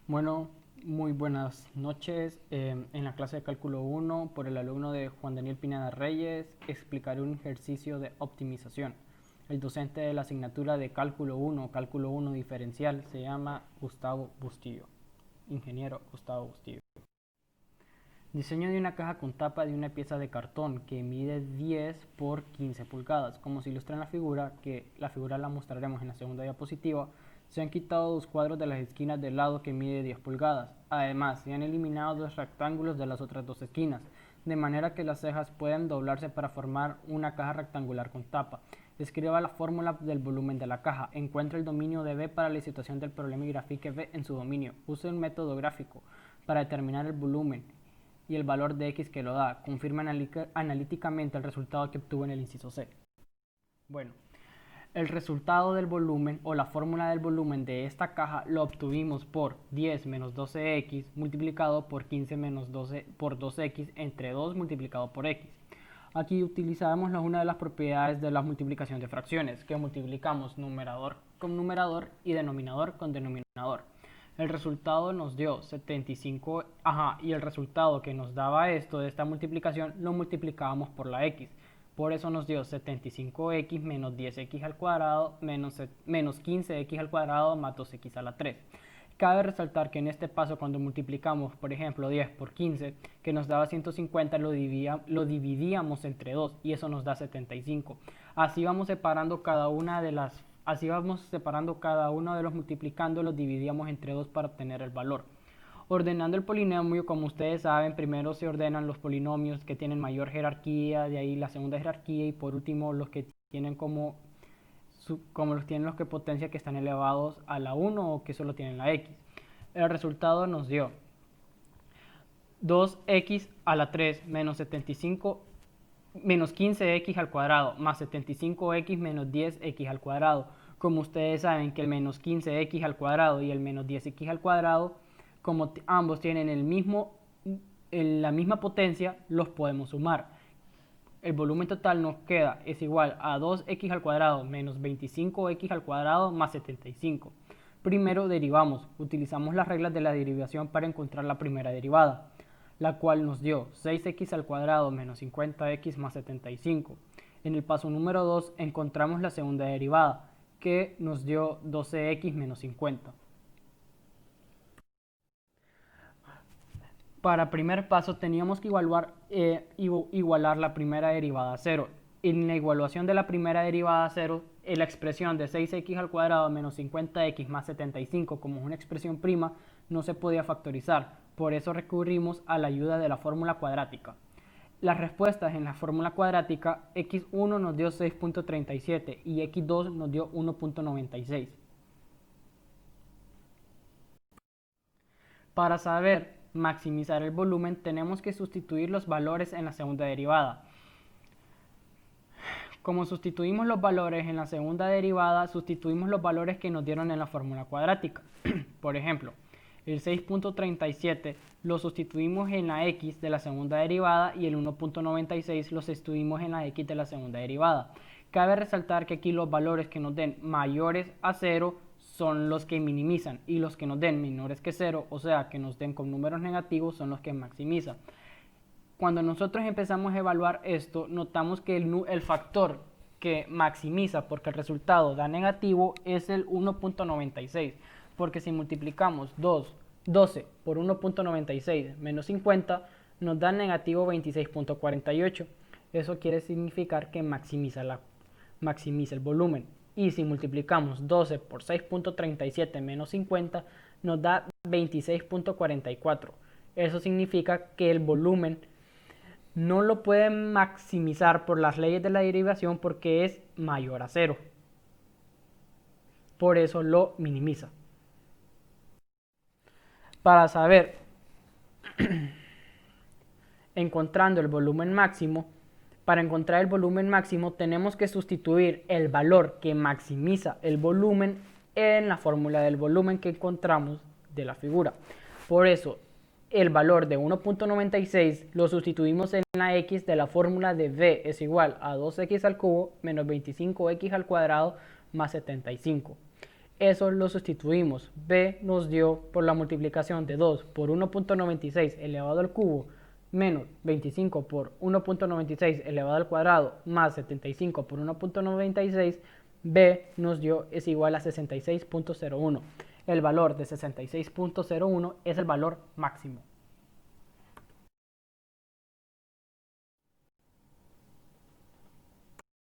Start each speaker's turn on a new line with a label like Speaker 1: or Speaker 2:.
Speaker 1: Bueno, muy buenas noches. En la clase de cálculo 1, por el alumno de Juan Daniel Pineda Reyes, explicaré un ejercicio de optimización. El docente de la asignatura de cálculo 1 diferencial, se llama Gustavo Bustillo, ingeniero Gustavo Bustillo. Diseño de una caja con tapa de una pieza de cartón que mide 10 por 15 pulgadas. Como se ilustra en la figura, que la figura la mostraremos en la segunda diapositiva, se han quitado dos cuadros de las esquinas del lado que mide 10 pulgadas. Además, se han eliminado dos rectángulos de las otras dos esquinas, de manera que las cejas pueden doblarse para formar una caja rectangular con tapa. Escriba la fórmula del volumen de la caja. Encuentre el dominio de B para la situación del problema y grafique B en su dominio. Use un método gráfico para determinar el volumen y el valor de X que lo da. Confirma analíticamente el resultado que obtuvo en el inciso C. Bueno, el resultado del volumen o la fórmula del volumen de esta caja lo obtuvimos por 10 menos 12x multiplicado por 15 menos 12 por 2x entre 2 multiplicado por x. Aquí utilizamos una de las propiedades de la multiplicación de fracciones, que multiplicamos numerador con numerador y denominador con denominador. El resultado nos dio 75, y el resultado que nos daba esto de esta multiplicación lo multiplicábamos por la x. Por eso nos dio 75x menos 10x al cuadrado menos 15x al cuadrado más 2x a la 3. Cabe resaltar que en este paso, cuando multiplicamos, por ejemplo, 10 por 15, que nos daba 150, lo dividíamos entre 2 y eso nos da 75. Así vamos separando cada uno de los multiplicando, los dividíamos entre 2 para obtener el valor. Ordenando el polinomio, como ustedes saben, primero se ordenan los polinomios que tienen mayor jerarquía, de ahí la segunda jerarquía y por último los que tienen como los tienen los que potencia que están elevados a la 1 o que solo tienen la x. El resultado nos dio 2x a la 3 menos 75 menos 15x al cuadrado más 75x menos 10x al cuadrado. Como ustedes saben que el menos 15x al cuadrado y el menos 10x al cuadrado, como ambos tienen la misma potencia, los podemos sumar. El volumen total nos queda es igual a 2x al cuadrado menos 25x al cuadrado más 75. Primero derivamos, utilizamos las reglas de la derivación para encontrar la primera derivada, la cual nos dio 6x al cuadrado menos 50x más 75. En el paso número 2 encontramos la segunda derivada, que nos dio 12x menos 50. Para primer paso teníamos que igualar la primera derivada a 0. En la igualación de la primera derivada a 0, la expresión de 6x al cuadrado menos 50x más 75, como es una expresión prima, no se podía factorizar. Por eso recurrimos a la ayuda de la fórmula cuadrática. Las respuestas en la fórmula cuadrática, x1 nos dio 6.37 y x2 nos dio 1.96. Para saber maximizar el volumen, tenemos que sustituir los valores en la segunda derivada. Como sustituimos los valores en la segunda derivada, sustituimos los valores que nos dieron en la fórmula cuadrática. Por ejemplo, el 6.37 lo sustituimos en la x de la segunda derivada y el 1.96 lo sustituimos en la x de la segunda derivada. Cabe resaltar que aquí los valores que nos den mayores a 0 son los que minimizan y los que nos den menores que 0, o sea, que nos den con números negativos, son los que maximizan. Cuando nosotros empezamos a evaluar esto, notamos que el factor que maximiza porque el resultado da negativo es el 1.96, porque si multiplicamos 12 por 1.96 menos 50 nos da negativo 26.48. Eso quiere significar que maximiza el volumen. Y si multiplicamos 12 por 6.37 menos 50 nos da 26.44. Eso significa que el volumen no lo puede maximizar por las leyes de la derivación porque es mayor a 0. Por eso lo minimiza. Para saber encontrando el volumen máximo, para encontrar el volumen máximo tenemos que sustituir el valor que maximiza el volumen en la fórmula del volumen que encontramos de la figura. Por eso el valor de 1.96 lo sustituimos en la x de la fórmula de V es igual a 2x al cubo menos 25x al cuadrado más 75. Eso lo sustituimos. B nos dio por la multiplicación de 2 por 1.96 elevado al cubo menos 25 por 1.96 elevado al cuadrado más 75 por 1.96, B nos dio es igual a 66.01. El valor de 66.01 es el valor máximo.